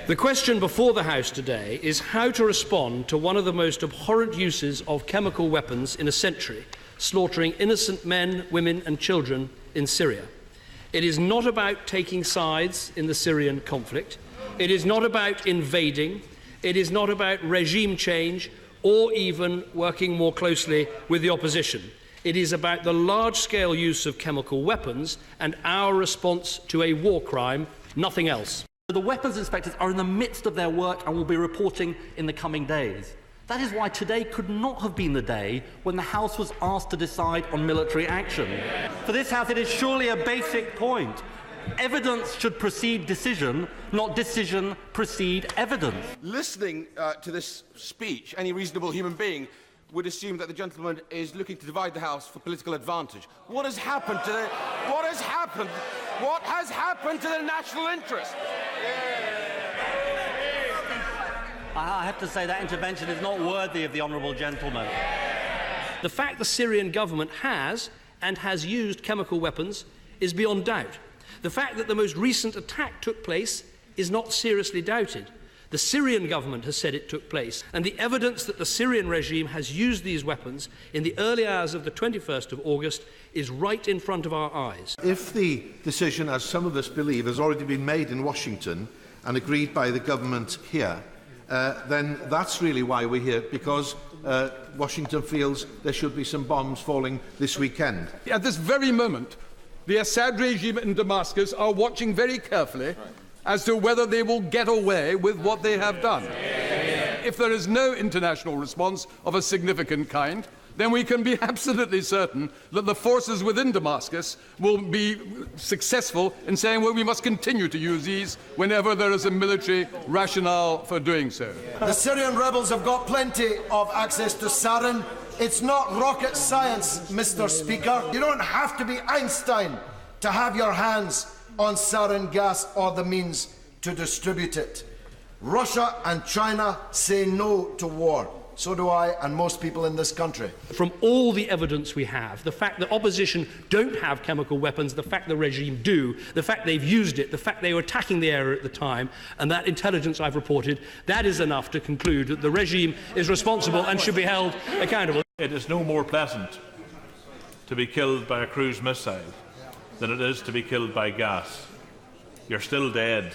The question before the House today is how to respond to one of the most abhorrent uses of chemical weapons in a century, slaughtering innocent men, women and children in Syria. It is not about taking sides in the Syrian conflict. It is not about invading. It is not about regime change or even working more closely with the opposition. It is about the large-scale use of chemical weapons and our response to a war crime, nothing else. The weapons inspectors are in the midst of their work and will be reporting in the coming days. That is why today could not have been the day when the House was asked to decide on military action. For this House, it is surely a basic point. Evidence should precede decision, not decision precede evidence. Listening to this speech, any reasonable human being would assume that the gentleman is looking to divide the House for political advantage. What has happened to the... What has happened? What has happened to the national interest? I have to say that intervention is not worthy of the honourable gentleman. The fact the Syrian government has and has used chemical weapons is beyond doubt. The fact that the most recent attack took place is not seriously doubted. The Syrian government has said it took place, and the evidence that the Syrian regime has used these weapons in the early hours of the 21st of August is right in front of our eyes. If the decision, as some of us believe, has already been made in Washington and agreed by the government here, then that's really why we're here, because Washington feels there should be some bombs falling this weekend. At this very moment, the Assad regime in Damascus are watching very carefully as to whether they will get away with what they have done. If there is no international response of a significant kind, then we can be absolutely certain that the forces within Damascus will be successful in saying, well, we must continue to use these whenever there is a military rationale for doing so. The Syrian rebels have got plenty of access to sarin. It's not rocket science, Mr. Speaker. You don't have to be Einstein to have your hands on sarin gas or the means to distribute it. Russia and China say no to war. So do I and most people in this country. From all the evidence we have, the fact that opposition don't have chemical weapons, the fact the regime do, the fact they've used it, the fact they were attacking the area at the time, and that intelligence I've reported, that is enough to conclude that the regime is responsible and should be held accountable. It is no more pleasant to be killed by a cruise missile than it is to be killed by gas. You're still dead.